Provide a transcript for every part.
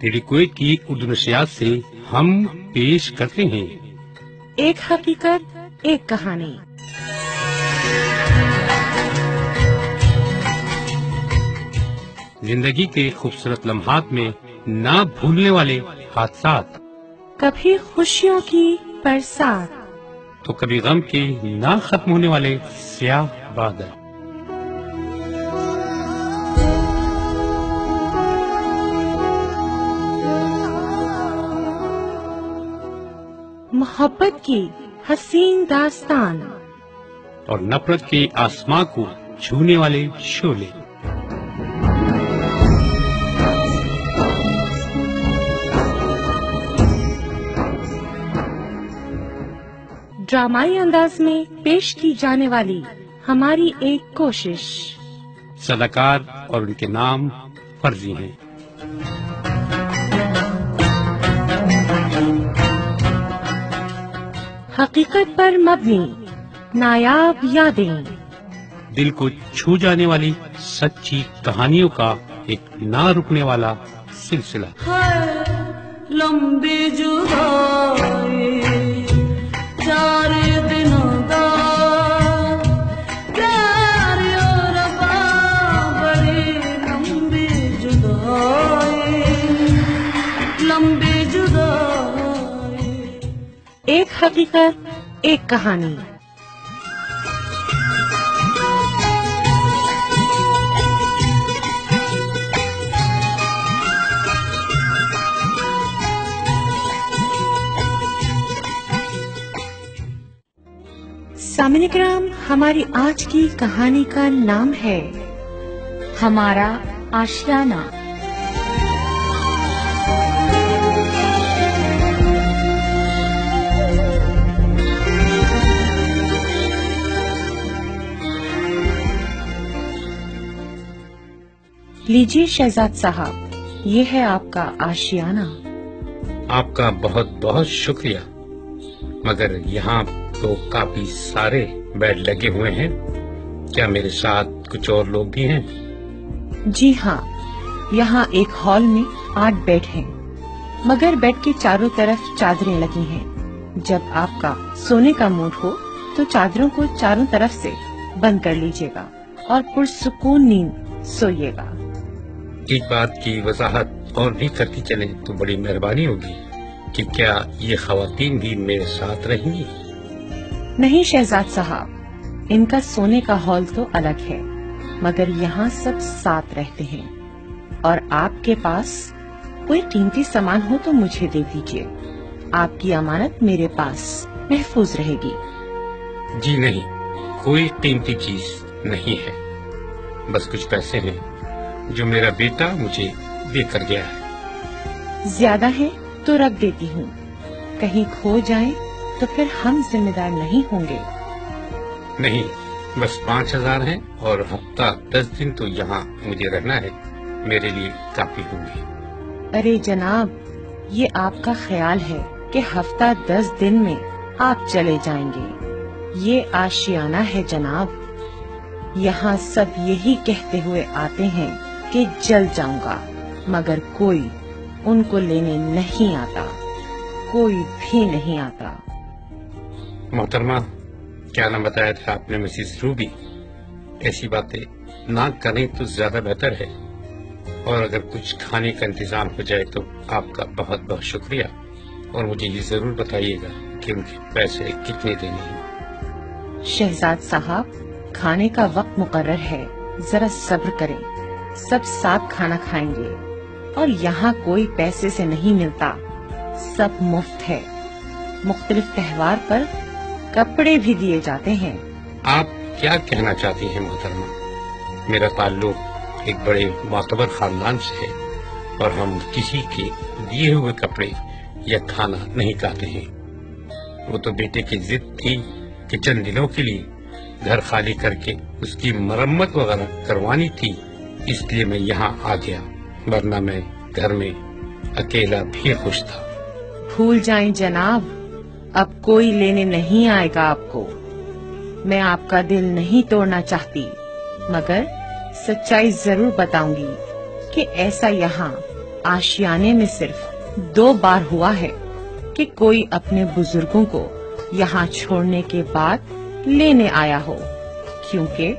Radio Kuwait کی اردو نشریات سے ہم پیش کرتے ہیں ایک حقیقت ایک کہانی۔ زندگی کے خوبصورت لمحات میں نہ بھولنے والے حادثات، کبھی خوشیوں کی برسات تو کبھی غم کے نہ ختم ہونے والے سیاہ بادل۔ محبت کی حسین داستان اور نفرت کے آسمان کو چھونے والے شعلے۔ ڈرامائی انداز میں پیش کی جانے والی ہماری ایک کوشش۔ صداکار اور ان کے نام فرضی ہیں۔ حقیقت پر مبنی نایاب یادیں، دل کو چھو جانے والی سچی کہانیوں کا ایک نہ رکنے والا سلسلہ۔ لمبی جدائی چار دنوں دا پیار اور بڑی لمبی جدائی، لمبی جدائی۔ ایک حقیقت ایک کہانی۔ سامعین کرام، ہماری آج کی کہانی کا نام ہے ہمارا آشیانہ۔ لیجیے شہزاد صاحب، یہ ہے آپ کا آشیانہ۔ آپ کا بہت بہت شکریہ، مگر یہاں تو کافی سارے بیڈ لگے ہوئے ہیں، کیا میرے ساتھ کچھ اور لوگ بھی ہیں؟ جی ہاں، یہاں ایک ہال میں 8 بیڈ ہیں، مگر بیڈ کے چاروں طرف چادریں لگی ہیں۔ جب آپ کا سونے کا موڈ ہو تو چادروں کو چاروں طرف سے بند کر لیجیے گا اور پرسکون نیند سوئیے گا۔ ایک بات کی وضاحت اور بھی کرتی چلیں تو بڑی مہربانی ہوگی کہ کیا یہ خواتین بھی میرے ساتھ رہیں گی؟ نہیں شہزاد صاحب، ان کا سونے کا ہال تو الگ ہے، مگر یہاں سب ساتھ رہتے ہیں۔ اور آپ کے پاس کوئی قیمتی سامان ہو تو مجھے دے دیجیے، آپ کی امانت میرے پاس محفوظ رہے گی۔ جی نہیں، کوئی قیمتی چیز نہیں ہے، بس کچھ پیسے ہیں جو میرا بیٹا مجھے دے کر گیا ہے۔ زیادہ ہے تو رکھ دیتی ہوں، کہیں کھو جائیں تو پھر ہم ذمہ دار نہیں ہوں گے۔ نہیں، بس 5000 ہیں اور ہفتہ 10 دن تو یہاں مجھے رہنا ہے، میرے لیے کافی ہوں گے۔ ارے جناب، یہ آپ کا خیال ہے کہ ہفتہ 10 دن میں آپ چلے جائیں گے؟ یہ آشیانہ ہے جناب، یہاں سب یہی کہتے ہوئے آتے ہیں کہ جل جاؤں گا، مگر کوئی ان کو لینے نہیں آتا، کوئی بھی نہیں آتا۔ محترمہ، کیا نام بتایا تھا آپ نے مسز روبی؟ ایسی باتیں نہ کریں تو زیادہ بہتر ہے، اور اگر کچھ کھانے کا انتظام ہو جائے تو آپ کا بہت بہت شکریہ، اور مجھے یہ ضرور بتائیے گا کہ ان کے پیسے کتنے دینے ہیں۔ شہزاد صاحب، کھانے کا وقت مقرر ہے، ذرا صبر کریں، سب ساتھ کھانا کھائیں گے، اور یہاں کوئی پیسے سے نہیں ملتا، سب مفت ہے۔ مختلف تہوار پر کپڑے بھی دیے جاتے ہیں۔ آپ کیا کہنا چاہتی ہیں محترمہ؟ میرا تعلق ایک بڑے معتبر خاندان سے ہے، اور ہم کسی کے دیے ہوئے کپڑے یا کھانا نہیں کھاتے ہیں۔ وہ تو بیٹے کی ضد تھی کہ چند دنوں کے لیے گھر خالی کر کے اس کی مرمت وغیرہ کروانی تھی، اس لیے میں یہاں آ گیا، ورنہ میں گھر میں اکیلا بھی خوش تھا۔ بھول جائیں جناب، اب کوئی لینے نہیں آئے گا آپ کو۔ میں آپ کا دل نہیں توڑنا چاہتی، مگر سچائی ضرور بتاؤں گی کہ ایسا یہاں आशियाने में सिर्फ 2 बार हुआ है कि कोई अपने बुजुर्गों को यहाँ छोड़ने के बाद लेने आया हो, क्योंकि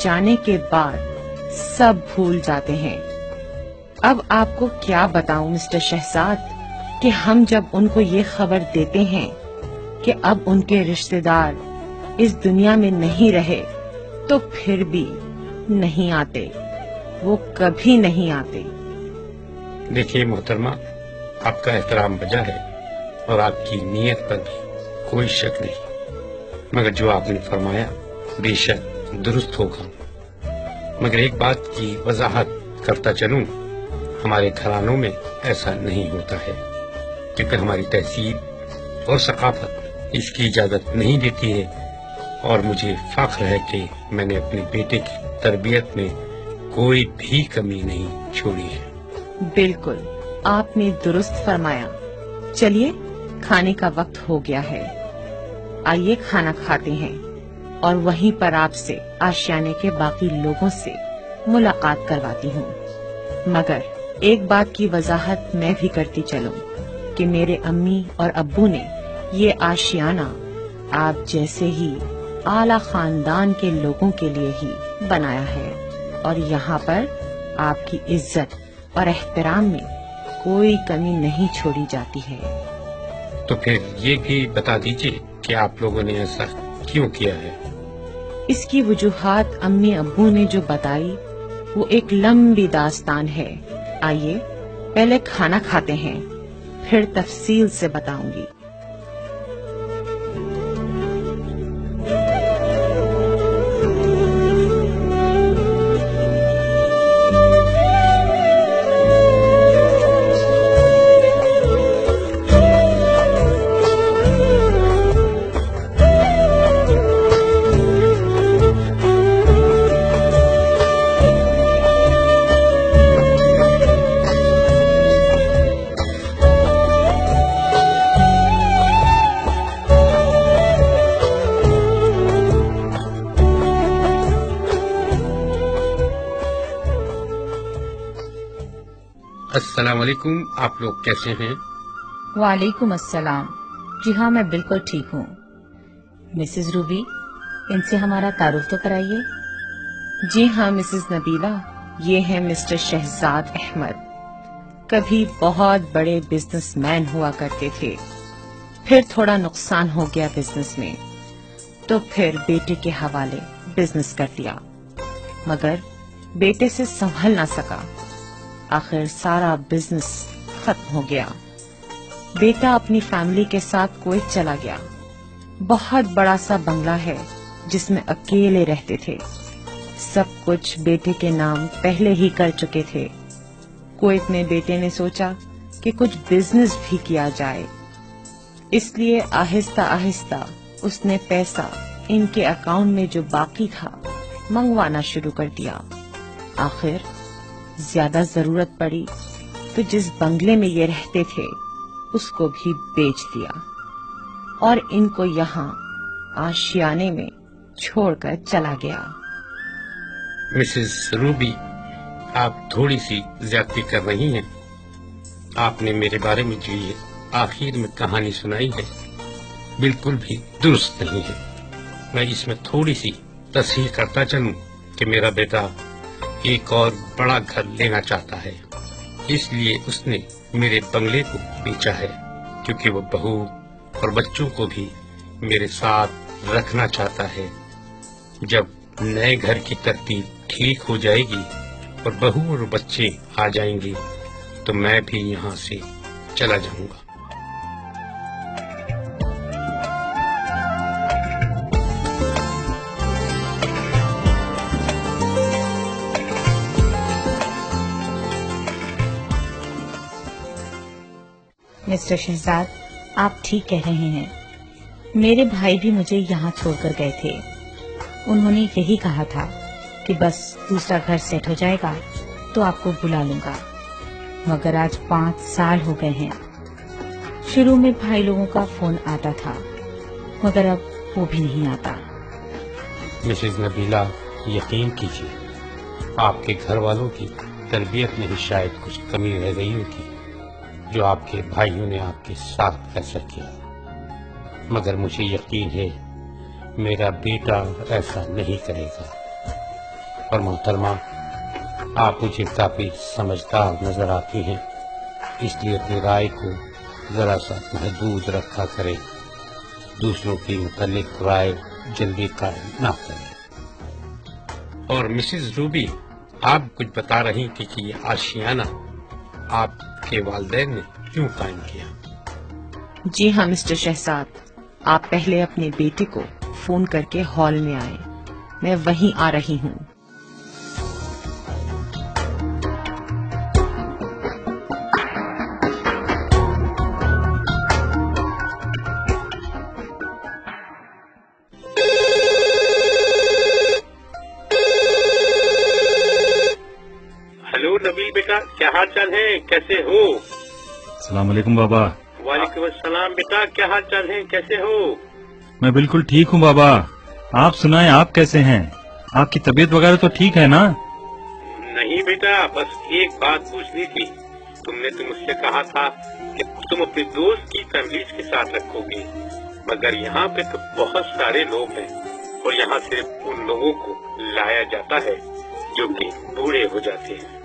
जाने के बाद सब भूल जाते हैं। अब आपको क्या बताऊं मिस्टर शहजाद कि हम जब उनको ये खबर देते हैं कि अब उनके रिश्तेदार इस दुनिया में नहीं रहे, तो फिर भी नहीं आते, वो कभी नहीं आते। देखिए मोहतरमा, आपका एहतराम बजा है और आपकी नीयत पर भी कोई शक नहीं, मगर जो आपने फरमाया बेशक दुरुस्त होगा। मगर एक बात की वजाहत करता चलूं, हमारे घरानों में ऐसा नहीं होता है, क्योंकि हमारी तहसीब और सकाफत इसकी इजाजत नहीं देती है। और मुझे फख्र है कि मैंने अपने बेटे की तरबियत में कोई भी कमी नहीं छोड़ी है। बिल्कुल, आपने दुरुस्त फरमाया। चलिए, खाने का वक्त हो गया है, आइए खाना खाते हैं और वहीं पर आपसे आशियाने के बाकी लोगों से मुलाकात करवाती हूँ। मगर एक बात की वजाहत मैं भी करती चलूं कि मेरे अम्मी और अब्बू ने ये आशियाना आप जैसे ही आला खानदान के लोगों के लिए ही बनाया है, और यहाँ पर आपकी इज्जत और एहतराम में कोई कमी नहीं छोड़ी जाती है। तो फिर ये भी बता दीजिए कि आप लोगों ने ऐसा क्यों किया है? इसकी वजूहात अम्मी अब्बू ने जो बताई वो एक लंबी दास्तान है। आइए पहले खाना खाते हैं, फिर तफसील से बताऊंगी। अस्सलाम वालेकुम, आप लोग कैसे हैं? वालेकुम अस्सलाम। जी हाँ, मैं बिल्कुल ठीक हूँ। मिसेस रूबी, इनसे हमारा तारुफ तो कराइए। जी हाँ मिसेस नबीला, ये हैं मिस्टर शहजाद अहमद। कभी बहुत बड़े बिजनेसमैन हुआ करते थे, फिर थोड़ा नुकसान हो गया बिजनेस में, तो फिर बेटे के हवाले बिजनेस कर दिया, मगर बेटे से संभल ना सका। आखिर सारा बिजनेस खत्म हो गया। बेटा अपनी फैमिली के साथ कुवैत चला गया। बहुत बड़ा सा बंगला है जिसमें अकेले रहते थे। सब कुछ बेटे के नाम पहले ही कर चुके थे। कुवैत में बेटे ने सोचा कि कुछ बिजनेस भी किया जाए, इसलिए आहिस्ता आहिस्ता उसने पैसा इनके अकाउंट में जो बाकी था मंगवाना शुरू कर दिया। आखिर ज्यादा जरूरत पड़ी तो जिस बंगले में ये रहते थे उसको भी बेच दिया और इनको यहाँ आशियाने में छोड़कर चला गया। मिसेस रूबी, आप थोड़ी सी ज्यादती कर रही हैं। आपने मेरे बारे में जो ये आखिर में कहानी सुनाई है बिल्कुल भी दुरुस्त नहीं है। मैं इसमें थोड़ी सी तस्हीह करता चलूं कि मेरा बेटा एक और बड़ा घर लेना चाहता है, इसलिए उसने मेरे बंगले को बेचा है, क्योंकि वो बहू और बच्चों को भी मेरे साथ रखना चाहता है। जब नए घर की तरतीब ठीक हो जाएगी और बहू और बच्चे आ जाएंगे तो मैं भी यहाँ से चला जाऊंगा। मिस्टर शहजाद, आप ठीक कह रहे हैं। मेरे भाई भी मुझे यहाँ छोड़कर गए थे। उन्होंने यही कहा था कि बस दूसरा घर सेट हो जाएगा तो आपको बुला लूंगा, मगर आज 5 साल हो गए हैं। शुरू में भाई लोगों का फोन आता था, मगर अब वो भी नहीं आता। मिसेज नबीला, यकीन कीजिए, आपके घर वालों की تربیت میں ہی شاید کچھ کمی رہ گئی ہوگی جو آپ کے بھائیوں نے آپ کے ساتھ ایسا کیا، مگر مجھے یقین ہے میرا بیٹا ایسا نہیں کرے گا۔ اور محترمہ، آپ مجھے کافی سمجھدار نظر آتی ہیں، اس لیے اپنی رائے کو ذرا سا محدود رکھا کریں، دوسروں کی متعلق رائے جلدی قائم نہ کریں۔ اور مسز روبی، آپ کچھ بتا رہی تھی کہ یہ آشیانہ آپ کے والدین نے کیوں قائم کیا؟ جی ہاں مسٹر شہزاد، آپ پہلے اپنے بیٹے کو فون کر کے ہال میں آئے، میں وہیں آ رہی ہوں۔ ہلو نبیل بیٹا، کیا حال چال ہے، کیسے ہو؟ السلام علیکم بابا۔ وعلیکم السلام بیٹا، کیا حال چال ہے، کیسے ہو؟ میں بالکل ٹھیک ہوں بابا، آپ سنائیں آپ کیسے ہیں؟ آپ کی طبیعت وغیرہ تو ٹھیک ہے نا؟ نہیں بیٹا، بس ایک بات پوچھنی تھی۔ تم نے تو مجھ سے کہا تھا کہ تم اپنے دوست کی فیملیز کے ساتھ رکھو گے، مگر یہاں پہ تو بہت سارے لوگ ہیں اور یہاں صرف ان لوگوں کو لایا جاتا ہے جو کہ بوڑھے ہو جاتے ہیں۔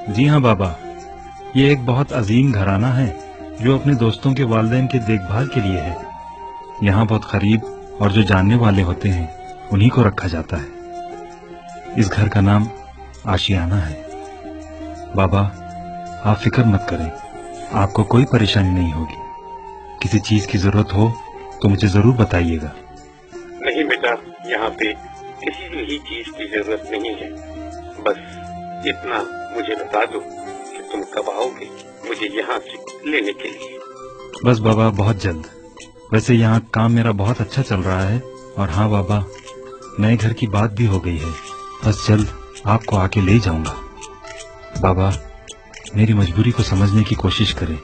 جی ہاں بابا، یہ ایک بہت عظیم گھرانہ ہے جو اپنے دوستوں کے والدین کے دیکھ بھال کے لیے ہے۔ یہاں بہت قریب اور جو جاننے والے ہوتے ہیں انہی کو رکھا جاتا ہے۔ اس گھر کا نام آشیانہ ہے۔ بابا، آپ فکر مت کریں، آپ کو کوئی پریشانی نہیں ہوگی۔ کسی چیز کی ضرورت ہو تو مجھے ضرور بتائیے گا۔ نہیں بیٹا، یہاں پہ کسی بھی چیز کی ضرورت نہیں ہے، بس اتنا مجھے بتا دو کہ تم کب آؤ گے مجھے یہاں سے لینے کے لیے۔ بس بابا بہت جلد۔ ویسے یہاں کام میرا بہت اچھا چل رہا ہے، اور ہاں بابا، نئے گھر کی بات بھی ہو گئی ہے، بس جلد آپ کو آ کے لے جاؤں گا۔ بابا، میری مجبوری کو سمجھنے کی کوشش کریں،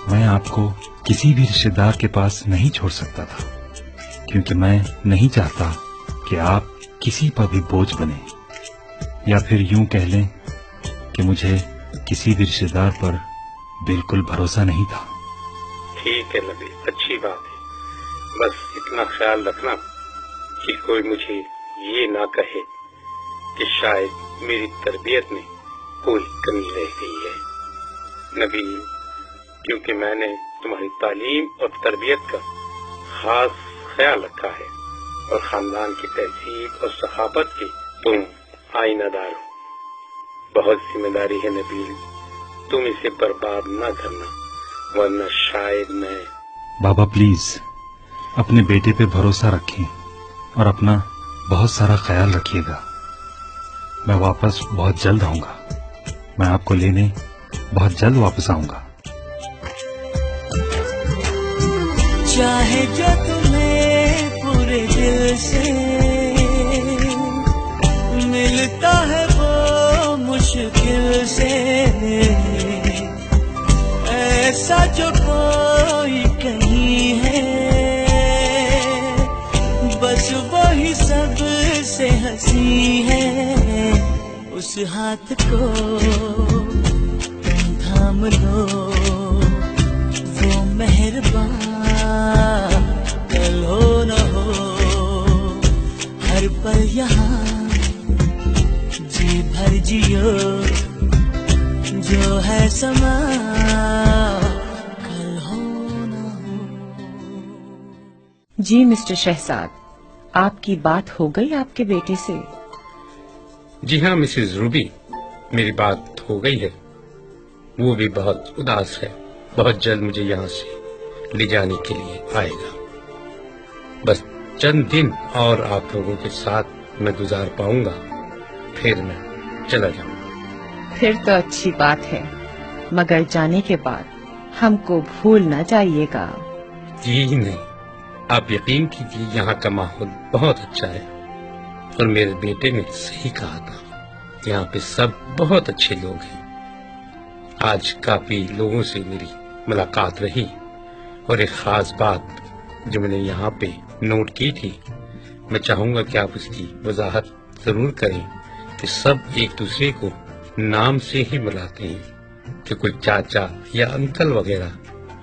میں آپ کو کسی بھی رشتے دار کے پاس نہیں چھوڑ سکتا تھا، کیونکہ میں نہیں چاہتا کہ آپ کسی پر بھی بوجھ بنے، یا پھر یوں کہہ لیں کہ مجھے کسی بھی رشتے دار پر بالکل بھروسہ نہیں تھا۔ ٹھیک ہے نبی، اچھی بات ہے، بس اتنا خیال رکھنا کہ کوئی مجھے یہ نہ کہے کہ شاید میری تربیت میں کوئی کمی رہ گئی ہے۔ نبی، کیونکہ میں نے تمہاری تعلیم اور تربیت کا خاص خیال رکھا ہے، اور خاندان کی تہذیب اور ثقافت کی تم آئینہ دار ہو۔ بہت ذمہ داری ہے نبیل، تم اسے برباد نہ کرنا، ورنہ شاید میں… بابا پلیز اپنے بیٹے پہ بھروسہ رکھیں اور اپنا بہت سارا خیال رکھیے گا۔ میں واپس بہت جلد آؤں گا، میں آپ کو لینے بہت جلد واپس آؤں گا۔ چاہے جو تمہیں پورے دل سے ملتا ہے وہ مشکل سے، ایسا جو کوئی کہیں ہے، بس وہی سب سے ہنسی ہے، اس ہاتھ کو تم تھام لو، وہ مہربان کل ہو نہ ہو، ہر پل یہاں جی بھر جیو، جو ہے سما کل ہو نہ ہو۔ جی مسٹر شہزاد، آپ کی بات ہو گئی آپ کے بیٹے سے؟ جی ہاں مسز روبی، میری بات ہو گئی ہے، وہ بھی بہت اداس ہے، بہت جلد مجھے یہاں سے لے جانے کے لیے آئے گا۔ بس چند دن اور آپ لوگوں کے ساتھ میں گزار پاؤں گا، پھر میں چلا جاؤں گا۔ پھر تو اچھی بات ہے، مگر جانے کے بعد ہم کو بھول نہ جائیے گا۔ جی نہیں، آپ یقین کیجیے یہاں کا ماحول بہت اچھا ہے، اور میرے بیٹے نے صحیح کہا تھا، یہاں پہ سب بہت اچھے لوگ ہیں۔ آج کافی لوگوں سے میری ملاقات رہی، اور ایک خاص بات جو میں نے یہاں پہ نوٹ کی تھی، میں چاہوں گا کہ آپ اس کی وضاحت ضرور کریں کہ سب ایک دوسرے کو नाम से ही बुलाते हैं कि कोई चाचा या अंकल वगैरह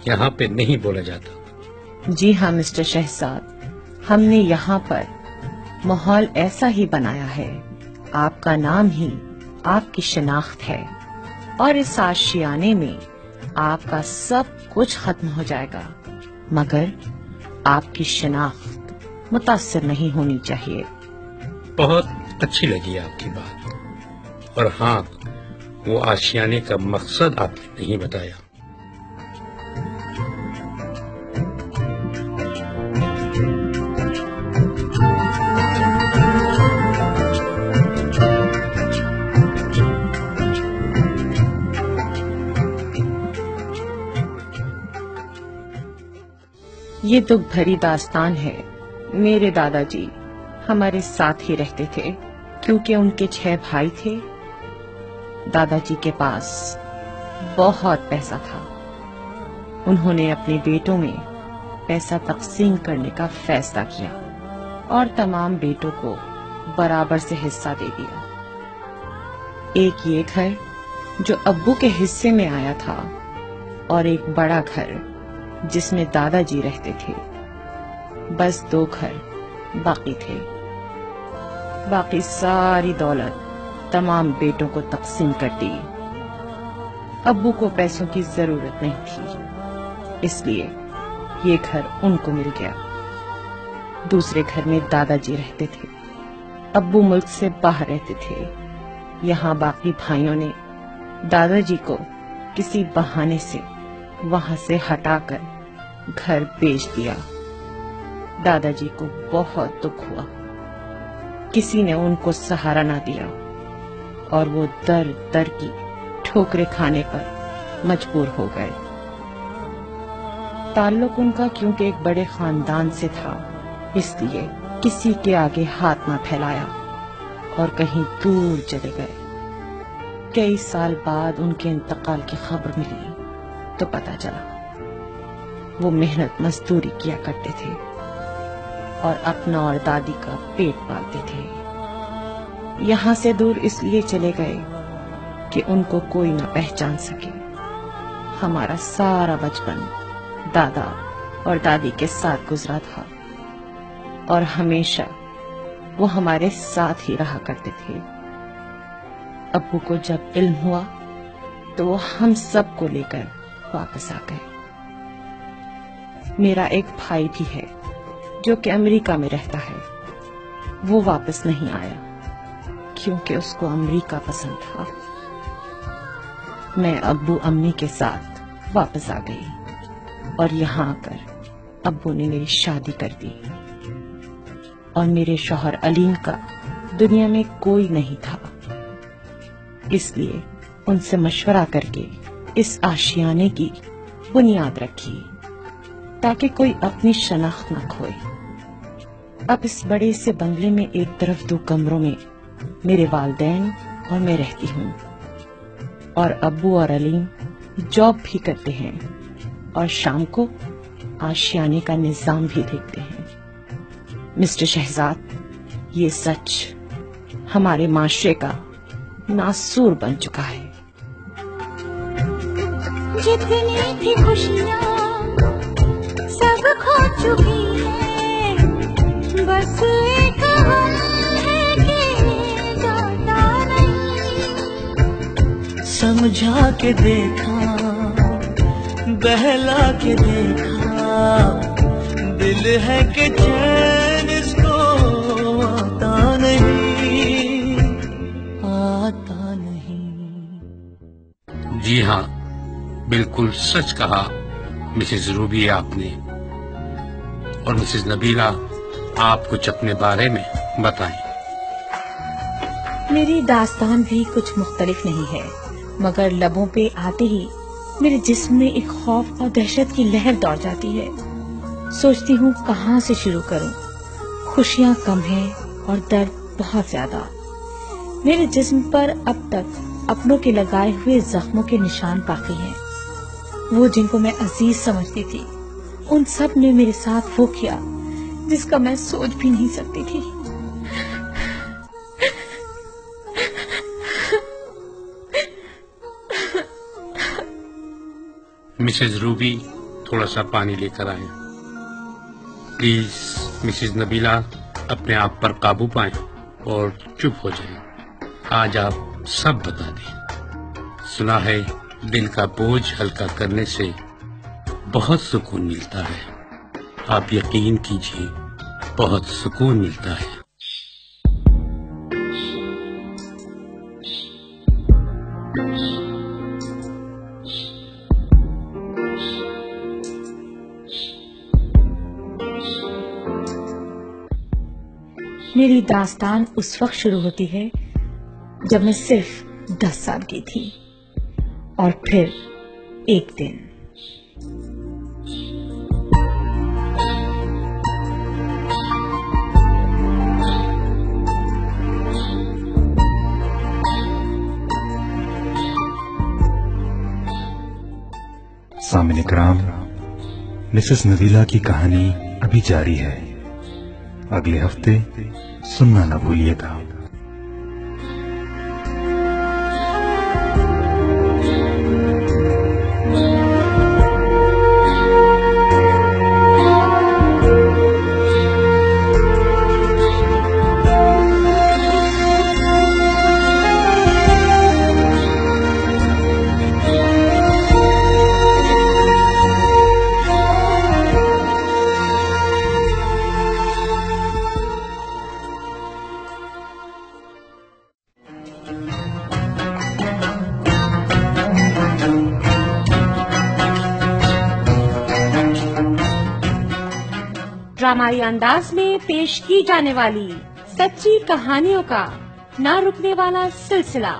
यहाँ पे नहीं बोला जाता। जी हाँ मिस्टर शहजाद, हमने यहाँ पर माहौल ऐसा ही बनाया है। आपका नाम ही आपकी शनाख्त है और इस आशियाने में आपका सब कुछ खत्म हो जाएगा, मगर आपकी शनाख्त मुतासिर नहीं होनी चाहिए। बहुत अच्छी लगी आपकी बात। और हाँ, वो आशियाने का मकसद आपने नहीं बताया। ये दुख भरी दास्तान है। मेरे दादाजी हमारे साथ ही रहते थे क्योंकि उनके 6 भाई थे। दादाजी के पास बहुत पैसा था। उन्होंने अपने बेटों में पैसा तकसीम करने का फैसला किया और तमाम बेटों को बराबर से हिस्सा दे दिया। एक ये घर जो अब्बू के हिस्से में आया था और एक बड़ा घर जिसमें दादाजी रहते थे। बस 2 घर बाकी थे। बाकी सारी दौलत तमाम बेटों को तकसीम कर दी। अब्बू को पैसों की जरूरत नहीं थी, इसलिए ये घर उनको मिल गया। दूसरे घर में दादाजी रहते थे। अब्बू मुल्क से बाहर रहते थे। यहाँ बाकी भाइयों ने दादाजी को किसी बहाने से वहां से हटाकर घर बेच दिया। दादाजी को बहुत दुख हुआ। किसी ने उनको सहारा ना दिया और वो दर दर की ठोकरें खाने पर मजबूर हो गए। ताल्लुक उनका क्योंकि एक बड़े खानदान से था, इसलिए किसी के आगे हाथ ना फैलाया और कहीं दूर चले गए। कई साल बाद उनके इंतकाल की खबर मिली तो पता चला वो मेहनत मजदूरी किया करते थे और अपना और दादी का पेट पालते थे। यहाँ से दूर इसलिए चले गए कि उनको कोई न पहचान सके। हमारा सारा बचपन दादा और दादी के साथ गुजरा था और हमेशा वो हमारे साथ ही रहा करते थे। अब्बू को जब इल्म हुआ तो वो हम सब को लेकर वापस आ गए। मेरा एक भाई भी है जो कि अमेरिका में रहता है। वो वापस नहीं आया क्योंकि उसको अमेरिका पसंद था। मैं अब्बू अम्मी के साथ वापस आ गई और यहाँ आकर अब्बू ने मेरी शादी कर दी और मेरे शौहर अलीम का दुनिया में कोई नहीं था। इसलिए उनसे मशवरा करके इस आशियाने की बुनियाद रखी ताकि कोई अपनी शनाख्त न खोए। अब इस बड़े से बंगले में एक तरफ 2 कमरों में मेरे वालिदैन और मैं रहती हूँ और अब्बू और अलीम जॉब भी करते हैं और शाम को आशियाने का निजाम भी देखते हैं। मिस्टर शहजाद, ये सच हमारे माशरे का नासूर बन चुका है। जितनी भी खुशियाँ सब खो चुकी है, बस एक गम है कि जाता नहीं। समझा के देखा, बहला के देखा, दिल है कि चैन इसको आता नहीं, आता नहीं। जी हाँ, बिल्कुल सच कहा मिसेज रूबी आपने। और मिसेज नबीला, आप कुछ अपने बारे में बताएं। मेरी दास्तान भी कुछ मुख्तलिफ नहीं है, मगर लबों पे आते ही मेरे जिस्म में एक खौफ और दहशत की लहर दौड़ जाती है। सोचती हूँ कहाँ से शुरू करूँ। खुशियाँ कम हैं और दर्द बहुत ज्यादा। मेरे जिस्म पर अब तक अपनों के लगाए हुए जख्मों के निशान बाकी हैं। वो जिनको मैं अजीज समझती थी, उन सब ने मेरे साथ वो किया जिसका मैं सोच भी नहीं सकती थी। मिसेज रूबी थोड़ा सा पानी लेकर आए। प्लीज मिसेज नबीला अपने आप पर काबू पाएं और चुप हो जाएं। आज आप सब बता दें। सुना है दिल का बोझ हल्का करने से बहुत सुकून मिलता है। आप यकीन कीजिए बहुत सुकून मिलता है। मेरी दास्तान उस वक्त शुरू होती है जब मैं सिर्फ 10 साल की थी और फिर एक दिन सामिन इकराम, मिसेस नदीला की कहानी अभी जारी है। अगले हफ्ते सुनना न भूलिएगा। ड्रामाई अंदाज में पेश की जाने वाली सच्ची कहानियों का ना रुकने वाला सिलसिला,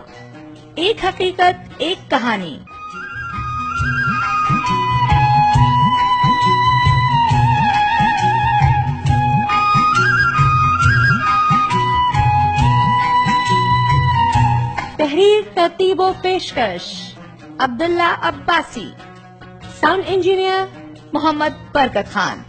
एक हकीकत एक कहानी। तहरीर तरतीब व पेशकश अब्दुल्ला अब्बासी, साउंड इंजीनियर मोहम्मद बरकत खान।